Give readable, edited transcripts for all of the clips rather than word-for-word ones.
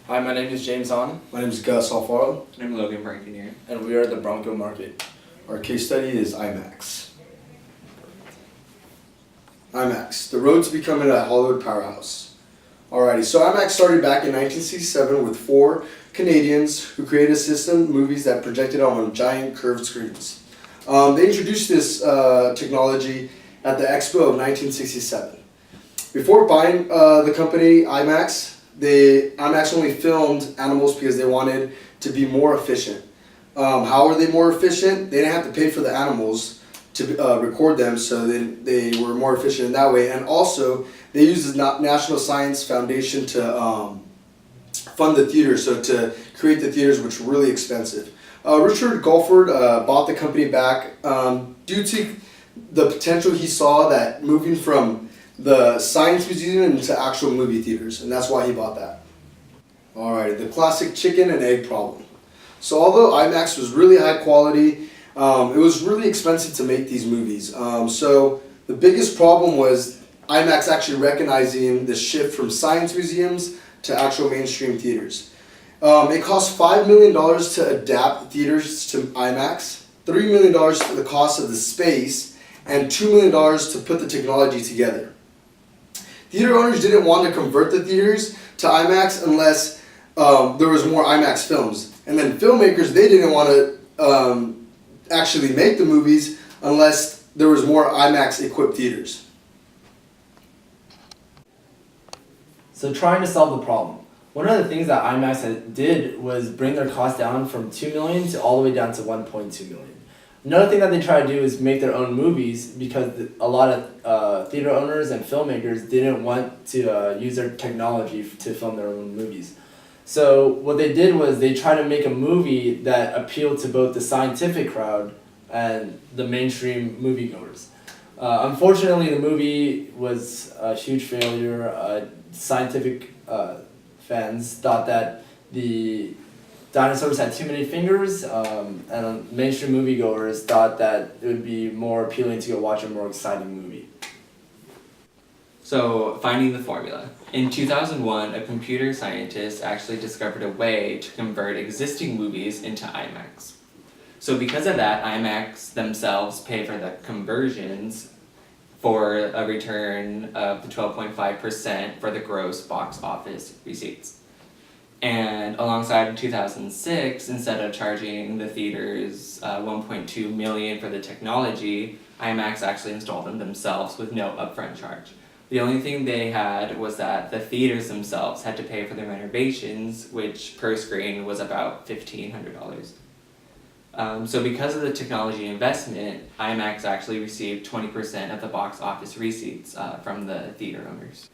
Hi, my name is James Hahn. My name is Gus Alfaro. I'm Logan Brankenier. And we are the Bronco Market. Our case study is IMAX. IMAX, the road to becoming a Hollywood powerhouse. Alrighty, so IMAX started back in 1967 with 4 Canadians who created a system of movies that projected on giant curved screens. They introduced this technology at the Expo of 1967. Before buying the company IMAX, IMAX only filmed animals because they wanted to be more efficient. How are they more efficient? They didn't have to pay for the animals to record them, so they were more efficient in that way. And also, they used the National Science Foundation to fund the theaters, so to create the theaters, which were really expensive. Richard Gulford bought the company back due to the potential he saw that moving from the Science Museum into actual movie theaters, and that's why he bought that. Alright, the classic chicken and egg problem. So although IMAX was really high quality, it was really expensive to make these movies. So the biggest problem was IMAX actually recognizing the shift from science museums to actual mainstream theaters. It cost $5 million to adapt theaters to IMAX, $3 million for the cost of the space, and $2 million to put the technology together. Theater owners didn't want to convert the theaters to IMAX unless there was more IMAX films. And then filmmakers, they didn't want to actually make the movies unless there was more IMAX equipped theaters. So trying to solve the problem. One of the things that IMAX did was bring their cost down from $2 million to all the way down to $1.2 million. Another thing that they try to do is make their own movies because a lot of theater owners and filmmakers didn't want to use their technology to film their own movies. So what they did was they tried to make a movie that appealed to both the scientific crowd and the mainstream moviegoers. Unfortunately, the movie was a huge failure. Scientific fans thought that the dinosaurs had too many fingers, and mainstream moviegoers thought that it would be more appealing to go watch a more exciting movie. So, finding the formula. In 2001, a computer scientist actually discovered a way to convert existing movies into IMAX. So because of that, IMAX themselves pay for the conversions for a return of the 12.5% for the gross box office receipts. And alongside in 2006, instead of charging the theaters $1.2 million for the technology, IMAX actually installed them themselves with no upfront charge. The only thing they had was that the theaters themselves had to pay for their renovations, which per screen was about $1,500. So because of the technology investment, IMAX actually received 20% of the box office receipts from the theater owners.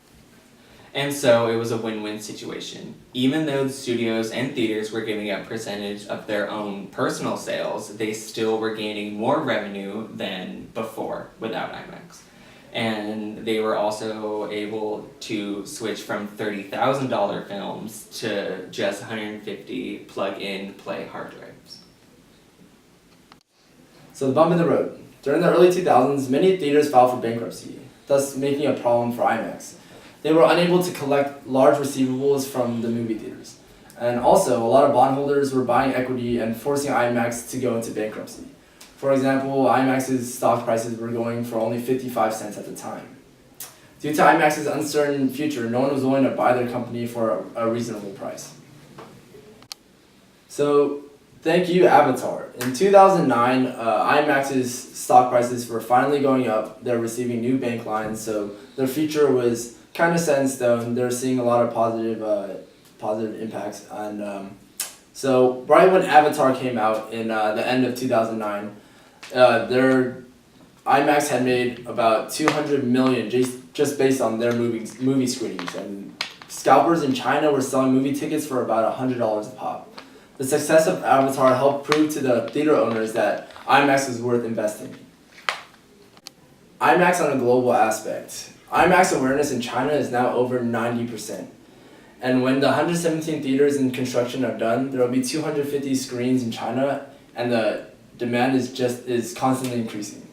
And so it was a win-win situation. Even though the studios and theaters were giving up percentage of their own personal sales, they still were gaining more revenue than before without IMAX. And they were also able to switch from $30,000 films to just 150 plug-in play hard drives. So the bump in the road. During the early 2000s, many theaters filed for bankruptcy, thus making a problem for IMAX. They were unable to collect large receivables from the movie theaters. And also, a lot of bondholders were buying equity and forcing IMAX to go into bankruptcy. For example, IMAX's stock prices were going for only 55 cents at the time. Due to IMAX's uncertain future, no one was willing to buy their company for a reasonable price. So, thank you, Avatar. In 2009, IMAX's stock prices were finally going up. They're receiving new bank lines, so their future was kind of set in stone. They're seeing a lot of positive impacts. And so right when Avatar came out in the end of 2009, their IMAX had made about $200 million just based on their movie screenings. And scalpers in China were selling movie tickets for about $100 a pop. The success of Avatar helped prove to the theater owners that IMAX was worth investing in. IMAX on a global aspect. IMAX awareness in China is now over 90%. And when the 117 theaters in construction are done, there will be 250 screens in China, and the demand is constantly increasing.